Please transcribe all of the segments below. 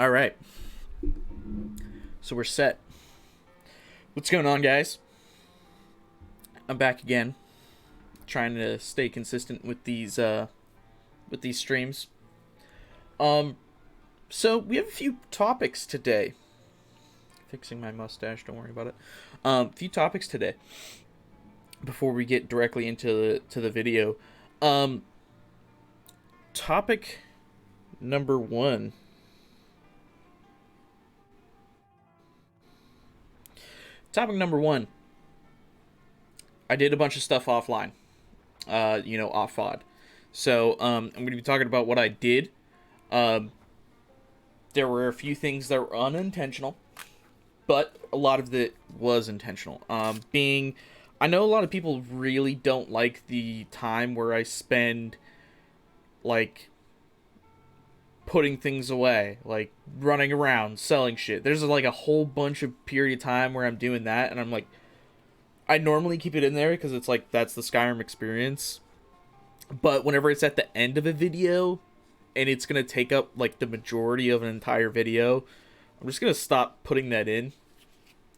All right. So we're set. What's going on, guys? I'm back again, trying to stay consistent with these streams. Um, so we have a few topics today. Fixing my mustache, don't worry about it. A few topics today before we get directly into the video. Um, topic number one. Topic number one. I did a bunch of stuff offline. Off VOD. So I'm going to be talking about what I did. Um, there were a few things that were unintentional, but a lot of it was intentional. I know a lot of people really don't like the time where I spend, like, putting things away, like running around, selling shit. There's like a whole bunch of period of time where I'm doing that, and I'm like, I normally keep it in there because it's like that's the Skyrim experience. But whenever it's at the end of a video and it's gonna take up like the majority of an entire video, I'm just gonna stop putting that in.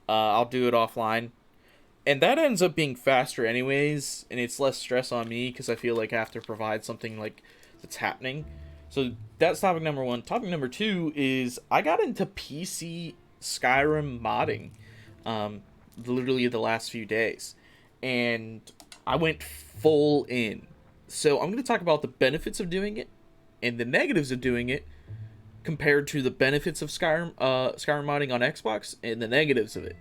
I'll do it offline, and that ends up being faster anyways, and it's less stress on me because I feel like I have to provide something like that's happening. So that's topic number one. Topic number two is I got into PC Skyrim modding, literally the last few days, and I went full in. So I'm going to talk about the benefits of doing it and the negatives of doing it compared to the benefits of Skyrim modding on Xbox and the negatives of it.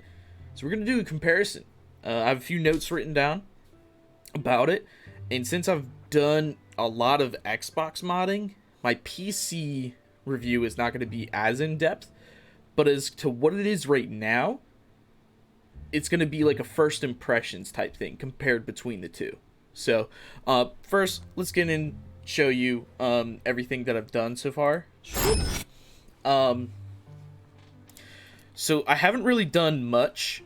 So we're going to do a comparison. I have a few notes written down about it, and since I've done a lot of Xbox modding, my PC review is not going to be as in-depth, but as to what it is right now, it's going to be like a first impressions type thing compared between the two. So, first, let's get in, show you everything that I've done so far. So I haven't really done much.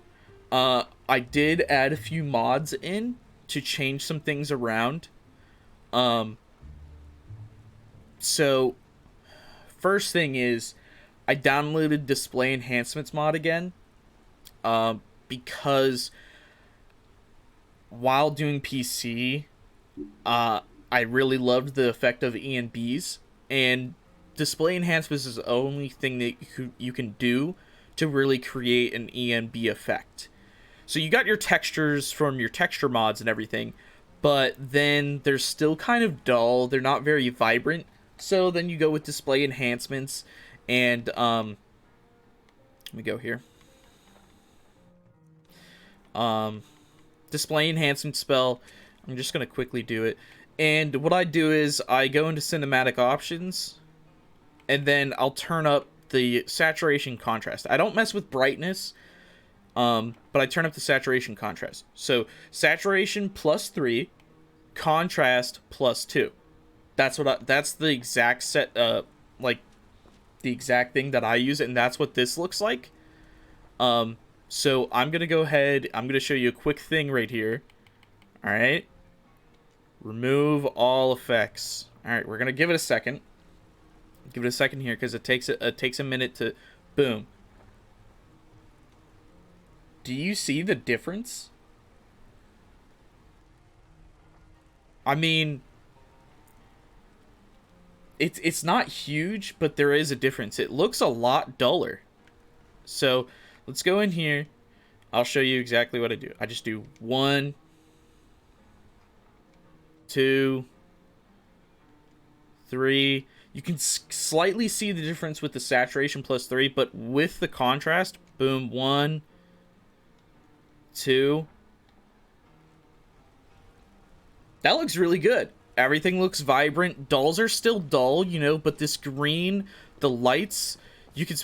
I did add a few mods in to change some things around. So first thing is I downloaded display enhancements mod again, because while doing PC, I really loved the effect of ENBs, and display enhancements is the only thing that you can do to really create an ENB effect. So you got your textures from your texture mods and everything, but then they're still kind of dull. They're not very vibrant. So then you go with display enhancements, and let me go here. Display enhancement spell. I'm just gonna quickly do it. And what I do is I go into cinematic options, and then I'll turn up the saturation contrast. I don't mess with brightness, but I turn up the saturation contrast. So saturation +3, contrast +2. That's the exact set, like the exact thing that I use, and that's what this looks like. So I'm gonna go ahead. I'm gonna show you a quick thing right here. All right. Remove all effects. All right, we're gonna give it a second. Give it a second here because it takes a minute to, boom. Do you see the difference? I mean, it's not huge, but there is a difference. It looks a lot duller. So let's go in here. I'll show you exactly what I do. I just do 1, 2, 3. You can slightly see the difference with the saturation +3, but with the contrast, boom, 1, 2. That looks really good. Everything looks vibrant. Dulls are still dull, but this green, the lights, you can...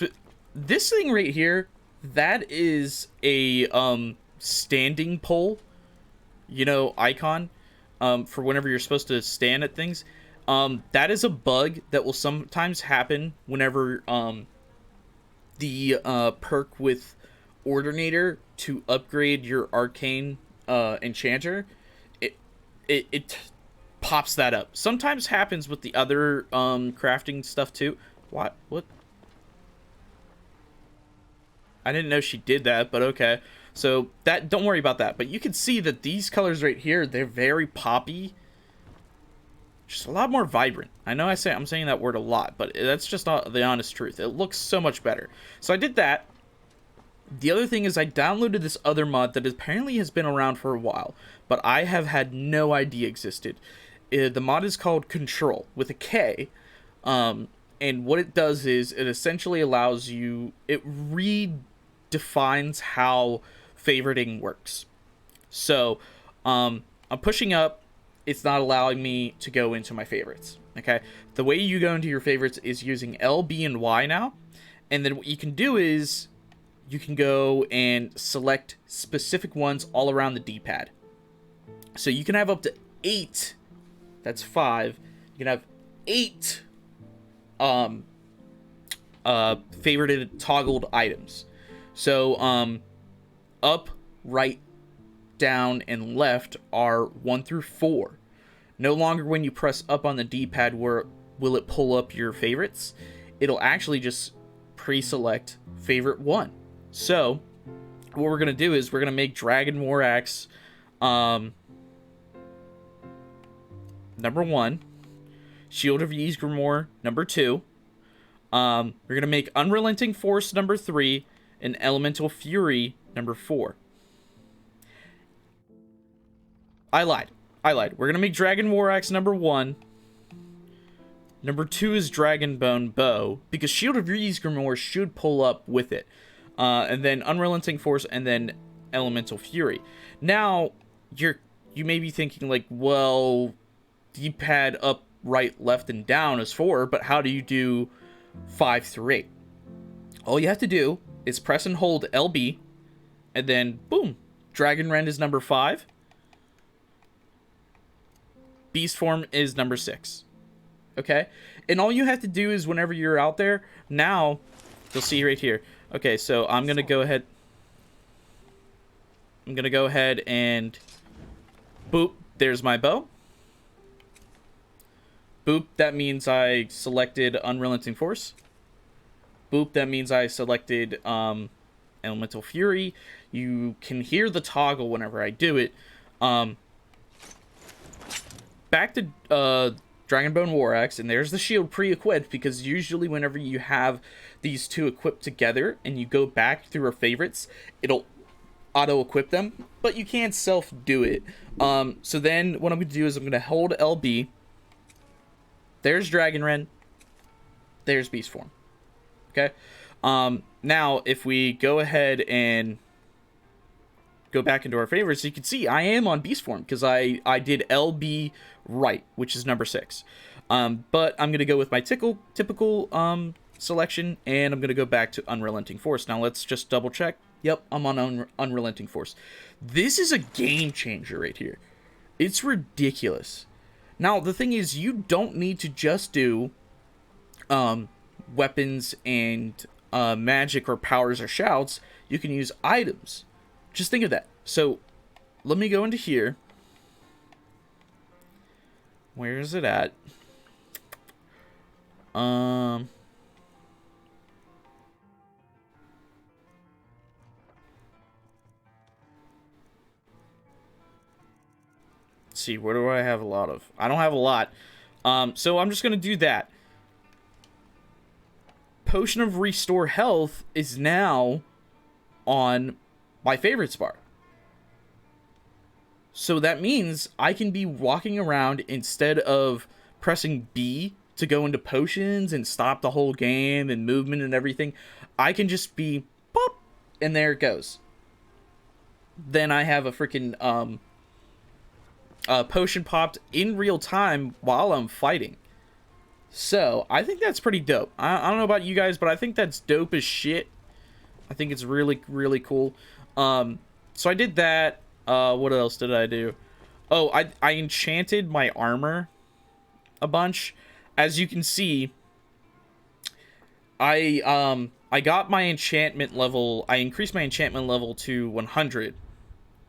This thing right here, that is a standing pole, icon, for whenever you're supposed to stand at things. That is a bug that will sometimes happen whenever the perk with Ordinator to upgrade your arcane enchanter, it pops that up. Sometimes happens with the other crafting stuff too. What? I didn't know she did that, but okay. So that, don't worry about that. But you can see that these colors right here, they're very poppy. Just a lot more vibrant. I know I'm saying that word a lot, but that's just not the honest truth. It looks so much better. So I did that. The other thing is I downloaded this other mod that apparently has been around for a while, but I have had no idea existed. The mod is called Control with a K. And what it does is it essentially allows you, it redefines how favoriting works. So I'm pushing up, it's not allowing me to go into my favorites. Okay, the way you go into your favorites is using L, B, and Y now. And then what you can do is you can go and select specific ones all around the D-pad. So you can have up to 8. That's 5. You can have 8 favorited toggled items. So up, right, down, and left are 1 through 4. No longer when you press up on the D-pad will it pull up your favorites. It'll actually just pre-select favorite 1. So what we're gonna do is we're gonna make Dragon War Axe number 1, Shield of Ysgramor number 2. We're gonna make Unrelenting Force number 3 and Elemental Fury number 4. I lied. We're gonna make Dragon War Axe number 1. Number 2 is Dragonbone Bow, because Shield of Ysgramor should pull up with it. And then Unrelenting Force, and then Elemental Fury. Now, you may be thinking, like, well, D-pad up, right, left, and down is 4, but how do you do 5 through 8? All you have to do is press and hold LB, and then, boom, Dragon Rend is number 5. Beast Form is number 6. Okay? And all you have to do is whenever you're out there, now, you'll see right here. Okay, so I'm going to go ahead. I'm going to go ahead and boop, there's my bow. Boop, that means I selected Unrelenting Force. Boop, that means I selected Elemental Fury. You can hear the toggle whenever I do it. Back to Dragonbone War Axe, and there's the shield pre-equipped, because usually whenever you have these two equipped together and you go back through our favorites, it'll auto-equip them, but you can't self-do it. So then what I'm going to do is I'm going to hold LB. There's Dragon Rend. There's Beast Form. Okay? Now, if we go ahead and go back into our favorites, you can see I am on Beast Form, because I did LB right, which is number 6. But I'm going to go with my typical selection, and I'm going to go back to Unrelenting Force. Now, let's just double check. Yep, I'm on Unrelenting Force. This is a game changer right here. It's ridiculous. Now, the thing is, you don't need to just do weapons and magic or powers or shouts. You can use items. Just think of that. So, let me go into here. Where is it at? Let's see, where do I have a lot of? I don't have a lot. So I'm just going to do that. Potion of Restore Health is now on my favorites bar. So that means I can be walking around instead of pressing B to go into potions and stop the whole game and movement and everything. I can just be pop, and there it goes. Then I have a freaking potion popped in real time while I'm fighting. So I think that's pretty dope. I don't know about you guys, but I think that's dope as shit. I think it's really, really cool. So I did that. What else did I do? Oh, I enchanted my armor a bunch. As you can see, I got my enchantment level. I increased my enchantment level to 100.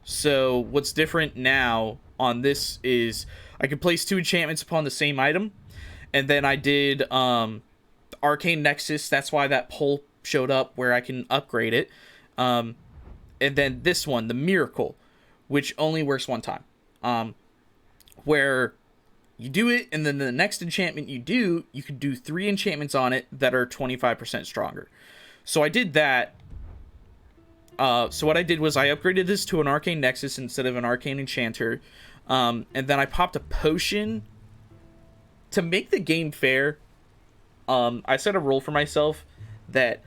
So what's different now on this is I can place 2 enchantments upon the same item. And then I did Arcane Nexus. That's why that showed up where I can upgrade it. And then this one, the Miracle, which only works one time. Where you do it, and then the next enchantment you do, you can do 3 enchantments on it that are 25% stronger. So I did that. So what I did was I upgraded this to an Arcane Nexus instead of an Arcane Enchanter. And then I popped a potion. To make the game fair, I set a rule for myself that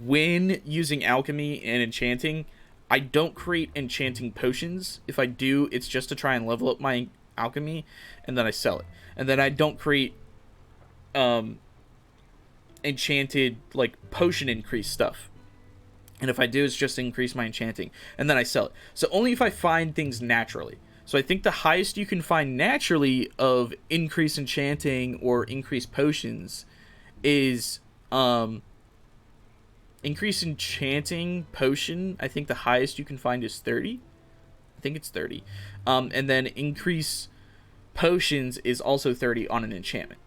when using alchemy and enchanting, I don't create enchanting potions. If I do, it's just to try and level up my alchemy, and then I sell it. And then I don't create enchanted, like, potion increase stuff. And if I do, it's just to increase my enchanting, and then I sell it. So only if I find things naturally. So I think the highest you can find naturally of increase enchanting or increase potions is increase enchanting potion. I think the highest you can find is 30. I think it's 30. And then increase potions is also 30 on an enchantment.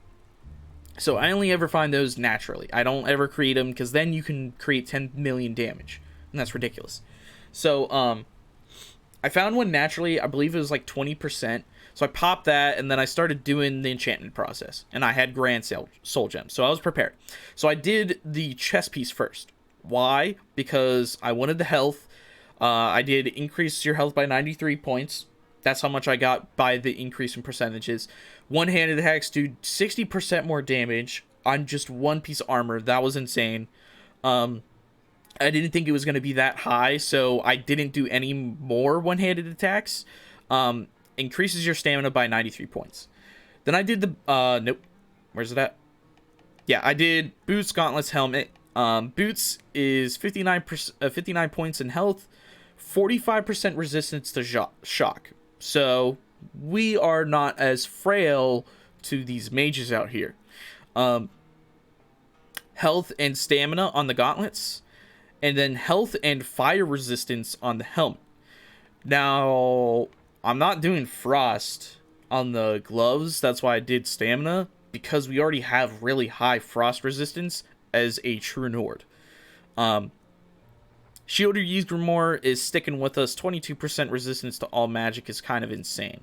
So I only ever find those naturally. I don't ever create them, because then you can create 10 million damage, and that's ridiculous. So I found one naturally. I believe it was like 20%. So I popped that, and then I started doing the enchantment process, and I had Grand Soul Gems, so I was prepared. So I did the chess piece first. Why? Because I wanted the health. I did increase your health by 93 points. That's how much I got by the increase in percentages. One-handed attacks do 60% more damage on just one piece of armor. That was insane. I didn't think it was going to be that high, so I didn't do any more one-handed attacks. Increases your stamina by 93 points. Then I did the... nope. Where's it at? Yeah, I did Boots, Gauntlets, Helmet. Boots is 59 points in health, 45% resistance to shock. So we are not as frail to these mages out here. Health and stamina on the gauntlets, and then health and fire resistance on the helmet. Now, I'm not doing frost on the gloves. That's why I did stamina, because we already have really high frost resistance as a true Nord. Shield or Use Grimoire is sticking with us. 22% resistance to all magic is kind of insane.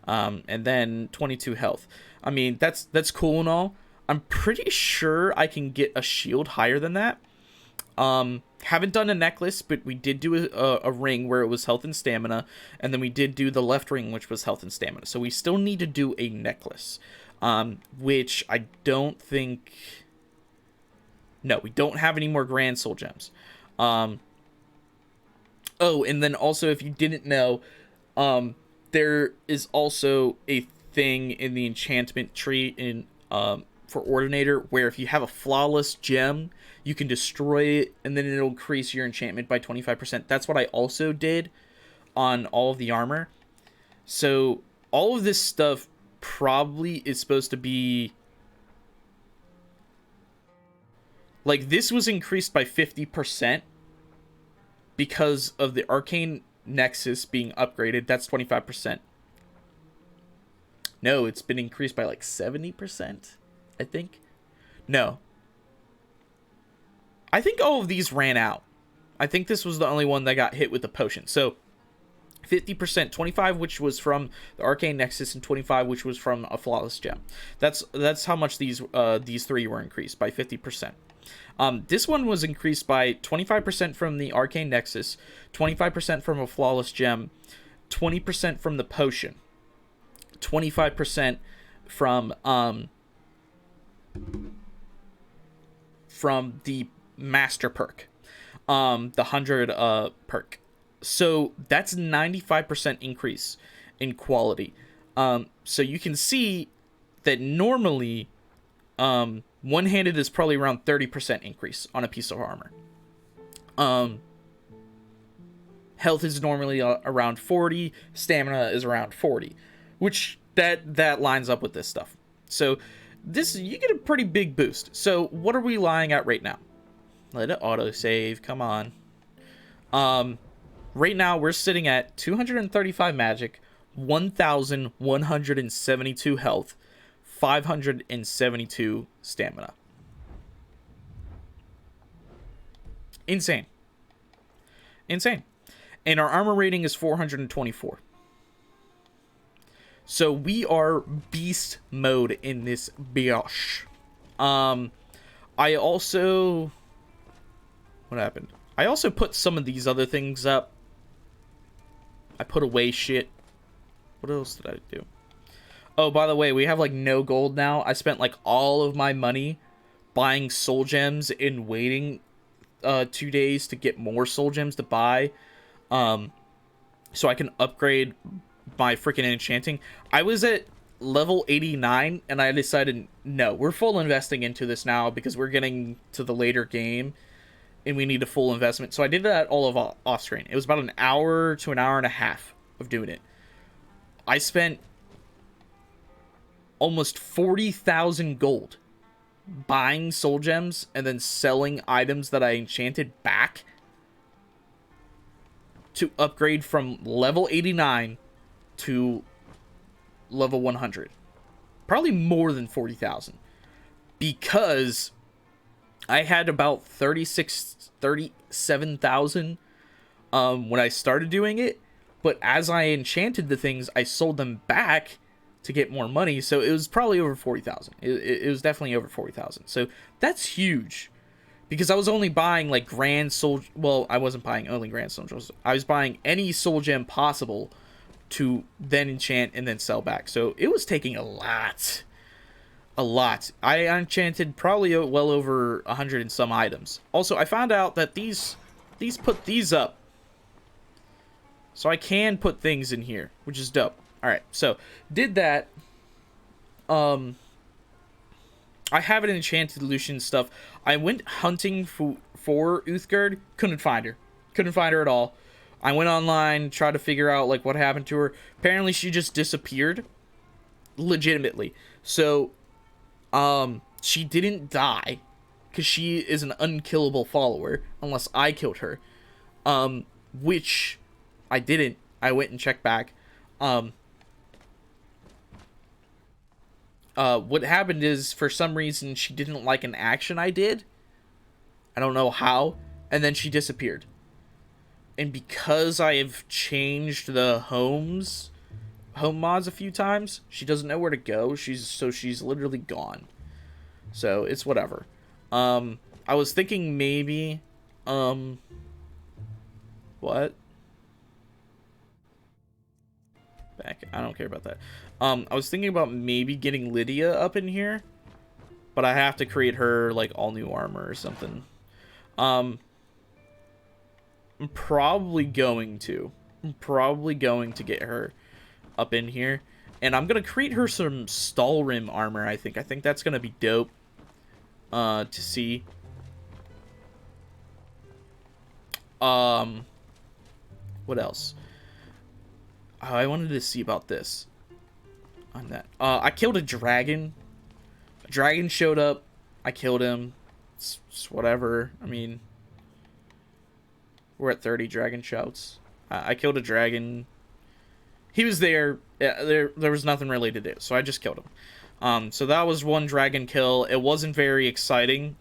And then 22 health. I mean, that's cool and all. I'm pretty sure I can get a shield higher than that. Haven't done a necklace, but we did do a ring where it was health and stamina. And then we did do the left ring, which was health and stamina. So we still need to do a necklace. Which I don't think... No, we don't have any more Grand Soul Gems. Oh, and then also, if you didn't know, there is also a thing in the enchantment tree in for Ordinator, where if you have a flawless gem, you can destroy it, and then it'll increase your enchantment by 25%. That's what I also did on all of the armor. So all of this stuff probably is supposed to be... Like, this was increased by 50%. Because of the Arcane Nexus being upgraded. That's 25%. No, it's been increased by like 70%, I think. No. I think all of these ran out. I think this was the only one that got hit with the potion. So, 50%, 25 which was from the Arcane Nexus, and 25 which was from a Flawless Gem. That's how much these three were increased, by 50%. This one was increased by 25% from the Arcane Nexus, 25% from a Flawless Gem, 20% from the Potion, 25% from the Master Perk, the 100 perk. So that's 95% increase in quality. So you can see that normally... one-handed is probably around 30% increase on a piece of armor. Health is normally around 40. Stamina is around 40. Which, that lines up with this stuff. So, you get a pretty big boost. So, what are we lying at right now? Let it auto-save. Come on. Right now, we're sitting at 235 magic, 1,172 health, 572 stamina. Insane. Insane. And our armor rating is 424. So we are beast mode in this biatch. I also... What happened? I also put some of these other things up. I put away shit. What else did I do? Oh, by the way, we have, like, no gold now. I spent, like, all of my money buying soul gems and waiting 2 days to get more soul gems to buy. So I can upgrade my freaking enchanting. I was at level 89, and I decided, no, we're full investing into this now because we're getting to the later game, and we need a full investment. So I did that all of off screen. It was about an hour to an hour and a half of doing it. I spent almost 40,000 gold buying soul gems and then selling items that I enchanted back to upgrade from level 89 to level 100. Probably more than 40,000. Because I had about 37,000 when I started doing it. But as I enchanted the things, I sold them back to get more money. So it was probably over 40,000. It was definitely over 40,000. So that's huge. Because I was only buying like grand soul... Well, I wasn't buying only grand soul gems. I was buying any soul gem possible to then enchant and then sell back. So it was taking a lot. A lot. I enchanted probably well over 100 and some items. Also, I found out that these put these up. So I can put things in here, which is dope. Alright, so did that. I have an enchanted Lucian stuff. I went hunting for Uthgerd. Couldn't find her. Couldn't find her at all. I went online, tried to figure out like what happened to her. Apparently she just disappeared. Legitimately. So, she didn't die. Because she is an unkillable follower. Unless I killed her. Which I didn't. I went and checked back. What happened is, for some reason, she didn't like an action I did. I don't know how. And then she disappeared. And because I have changed the home mods a few times, she doesn't know where to go. She's literally gone. So, it's whatever. I was thinking maybe, what? Back. I don't care about that. I was thinking about maybe getting Lydia up in here, but I have to create her like all new armor or something. I'm probably going to get her up in here, and I'm gonna create her some Stalrim armor. I think that's gonna be dope. To see. What else? Oh, I wanted to see about this. On that. I killed a dragon. A dragon showed up. I killed him. It's whatever. I mean, we're at 30 dragon shouts. I killed a dragon. He was there. Yeah, there was nothing really to do, so I just killed him. So that was one dragon kill. It wasn't very exciting.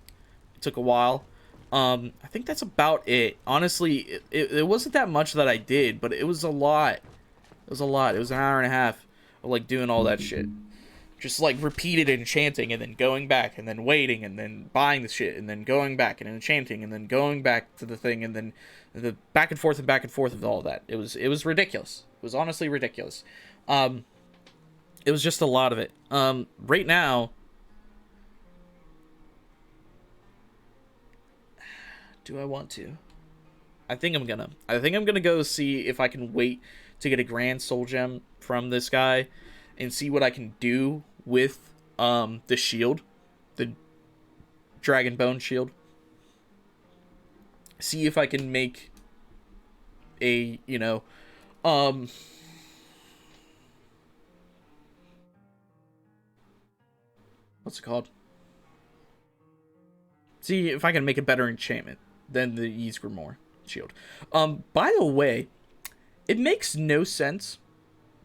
It took a while. I think that's about it. Honestly, it wasn't that much that I did, but it was a lot. It was a lot. It was an hour and a half of, like, doing all that shit. Just, like, repeated enchanting, and then going back, and then waiting, and then buying the shit, and then going back, and enchanting, and then going back to the thing, and then the back and forth of all that. It was ridiculous. It was honestly ridiculous. It was just a lot of it. Right now... Do I want to? I think I'm gonna go see if I can wait to get a grand soul gem from this guy and see what I can do with the shield, the dragon bone shield. See if I can make a, you know, what's it called? See if I can make a better enchantment than the Ysgrimor shield. By the way, it makes no sense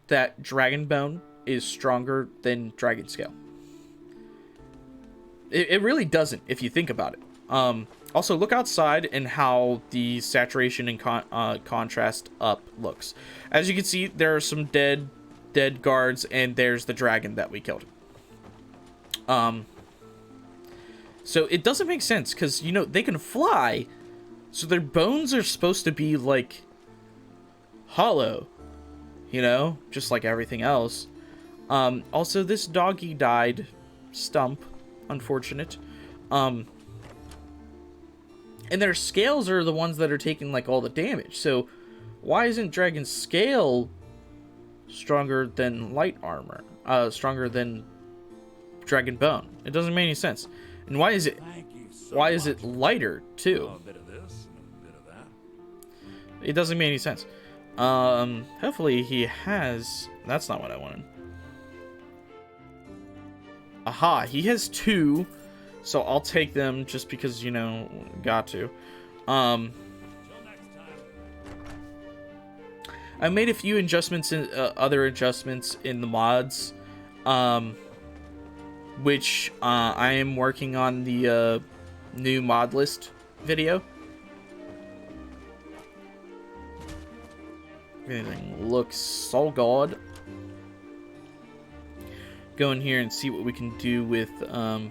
that Dragonbone is stronger than Dragon Scale. It really doesn't, if you think about it. Also, look outside and how the saturation and contrast up looks. As you can see, there are some dead guards, and there's the dragon that we killed. So it doesn't make sense, because, you know, they can fly, so their bones are supposed to be, like, hollow, you know, just like everything else. Also, this doggy died. Stump. Unfortunate. And their scales are the ones that are taking, like, all the damage. So, why isn't Dragon's scale stronger than light armor? Stronger than Dragon Bone? It doesn't make any sense. And why is it lighter, too? A bit of this and a bit of that. It doesn't make any sense. Hopefully he has... That's not what I wanted. Aha, he has 2, so I'll take them just because, you know, got to. I made a few adjustments in other adjustments in the mods, which I am working on the new mod list video. Everything looks so good. Go in here and see what we can do with the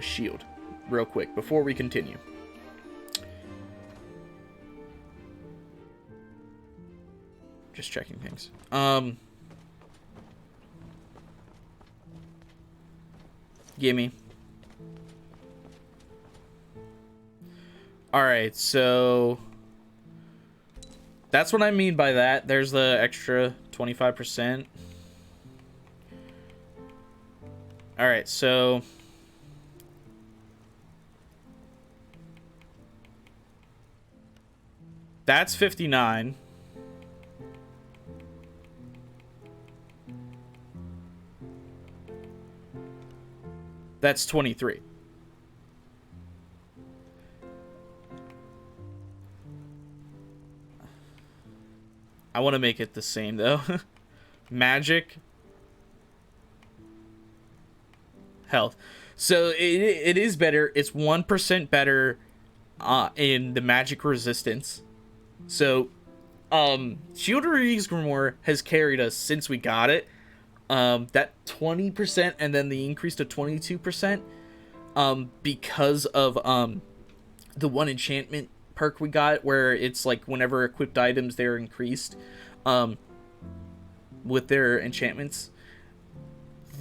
shield real quick before we continue. Just checking things. Gimme. Alright, so that's what I mean by that. There's the extra 25%. Alright, so that's 59. That's 23. I want to make it the same, though. Magic. Health. So it is better. It's 1% better in the magic resistance. So, Shield of Ysgrimmar has carried us since we got it. That 20% and then the increase to 22%. Because of the one enchantment perk we got, where it's like whenever equipped items, they're increased with their enchantments.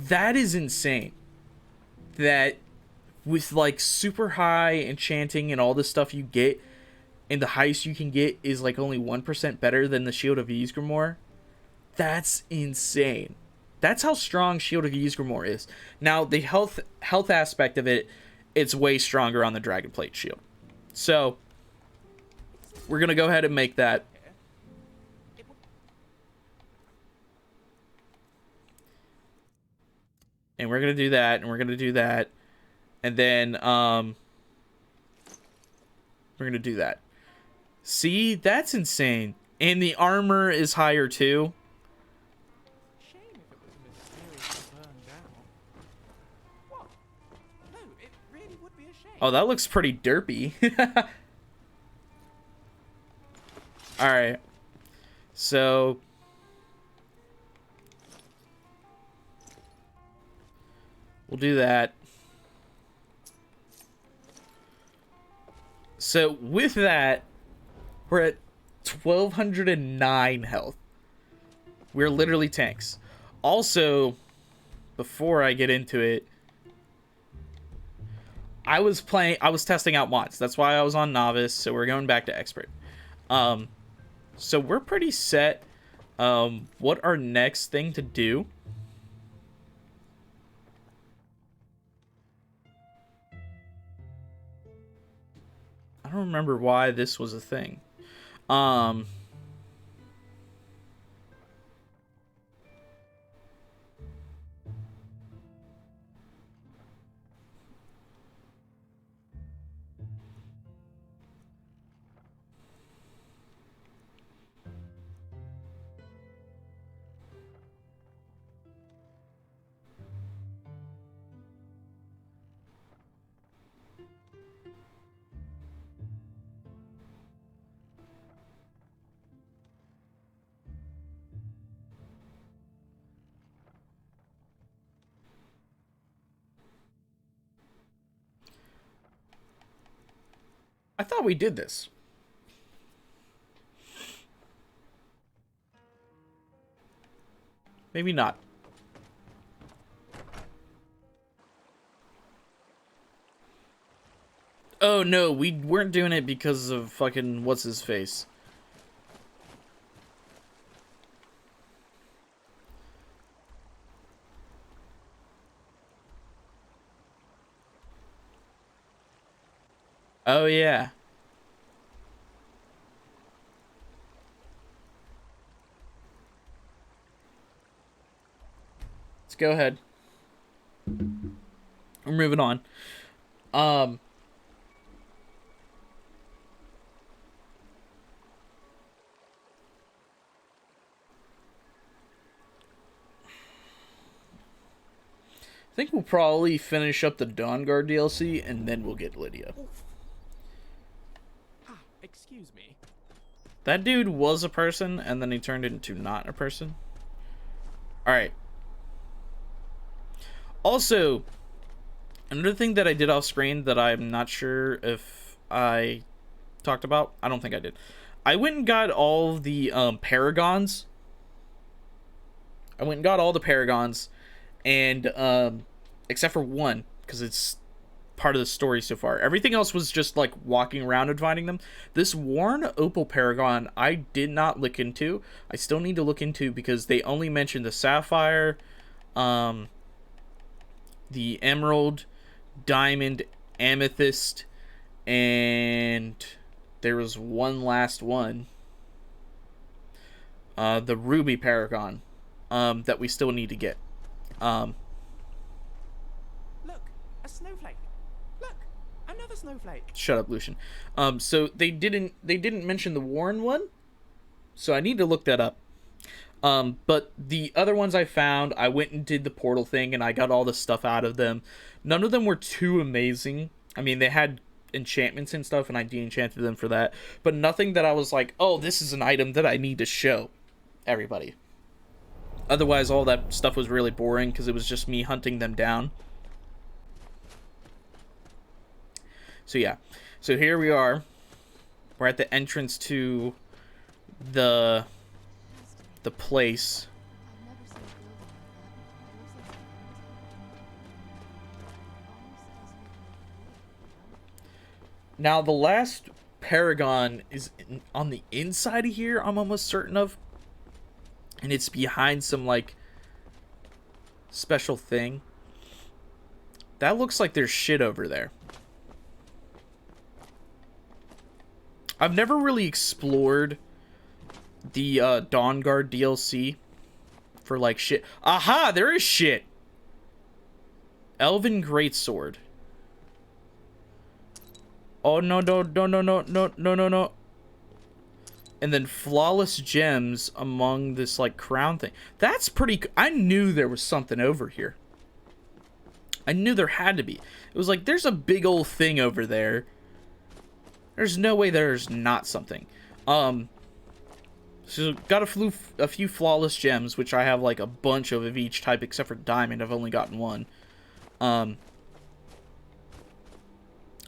That is insane. That with like super high enchanting and all the stuff you get, and the highest you can get is like only 1% better than the Shield of Ysgrimmar. That's insane. That's how strong Shield of Ysgrimmar is. Now the health aspect of it, it's way stronger on the Dragonplate shield. So we're gonna go ahead and make that. And we're gonna do that, and we're gonna do that, and then we're gonna do that. See, that's insane. And the armor is higher too. Shame if it was mysteriously burned down. What? No, it really would be a shame. Oh, that looks pretty derpy. Alright. So we'll do that. So with that, we're at 1209 health. We're literally tanks. Also, before I get into it, I was testing out mods. That's why I was on novice, so we're going back to expert. So we're pretty set. What our next thing to do? I don't remember why this was a thing. thought we did this. Maybe not. Oh no, we weren't doing it because of fucking what's his face. Oh yeah. Let's go ahead. We're moving on. I think we'll probably finish up the Dawnguard DLC and then we'll get Lydia. Excuse me. That dude was a person and then he turned into not a person. Alright. Also, another thing that I did off screen that I'm not sure if I talked about. I don't think I did. I went and got all the paragons. I went and got all the paragons. And except for one, because it's part of the story so far. Everything else was just like walking around and finding them. This worn opal paragon I did not look into. I still need to look into because they only mentioned the sapphire, the emerald, diamond, amethyst, and there was one last one. The ruby paragon that we still need to get. Look, a snowflake. Look, another snowflake. Shut up, Lucian. So they didn't mention the worn one, so I need to look that up. But the other ones I found, I went and did the portal thing, and I got all the stuff out of them. None of them were too amazing. I mean, they had enchantments and stuff, and I de-enchanted them for that. But nothing that I was like, oh, this is an item that I need to show everybody. Otherwise, all that stuff was really boring because it was just me hunting them down. So yeah. So here we are. We're at the entrance to the place. Now, the last paragon is on the inside of here, I'm almost certain of. And it's behind some, like, special thing. That looks like there's shit over there. I've never really explored the Dawnguard DLC for, like, shit. Aha! There is shit! Elven Greatsword. Oh, no, no, no, no, no, no, no, no, no. And then flawless gems among this, like, crown thing. That's pretty... I knew there was something over here. I knew there had to be. It was like, there's a big old thing over there. There's no way there's not something. So, got a few flawless gems, which I have, like, a bunch of each type, except for diamond. I've only gotten one.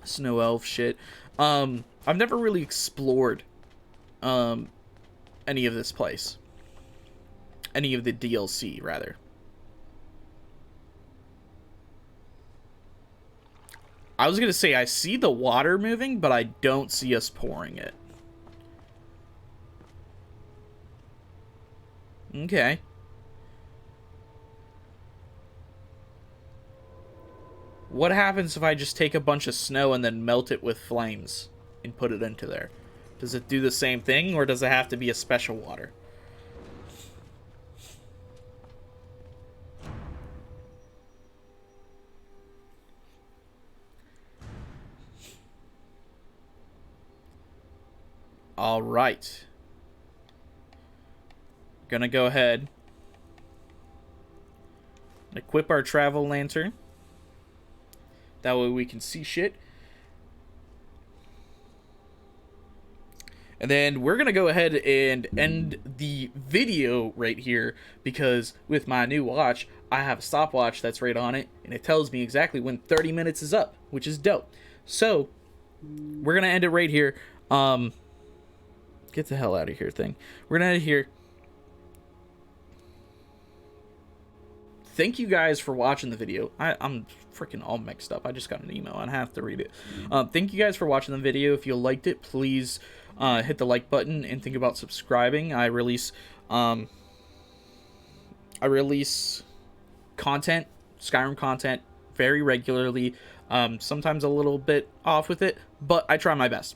Snow elf shit. I've never really explored any of this place. Any of the DLC, rather. I was gonna say, I see the water moving, but I don't see us pouring it. Okay. What happens if I just take a bunch of snow and then melt it with flames and put it into there? Does it do the same thing, or does it have to be a special water? All right. Gonna go ahead and equip our travel lantern. That way we can see shit. And then we're going to go ahead and end the video right here, because with my new watch, I have a stopwatch that's right on it, and it tells me exactly when 30 minutes is up, which is dope. So, we're gonna end it right here. Get the hell out of here, thing. We're gonna end it here. Thank you guys for watching the video. I'm freaking all mixed up. I just got an email and I have to read it. Thank you guys for watching the video. If you liked it, please hit the like button and think about subscribing. I release content, Skyrim content, very regularly. Sometimes a little bit off with it, but I try my best.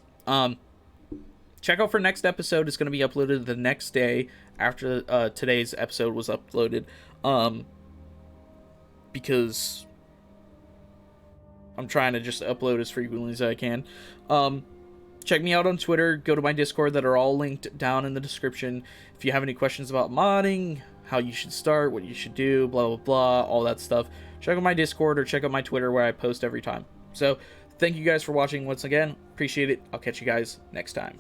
Check out for next episode. It's going to be uploaded the next day after today's episode was uploaded. Because I'm trying to just upload as frequently as I can. Check me out on Twitter. Go to my Discord that are all linked down in the description. If you have any questions about modding, how you should start, what you should do, blah, blah, blah, all that stuff, check out my Discord or check out my Twitter where I post every time. So, thank you guys for watching once again. Appreciate it. I'll catch you guys next time.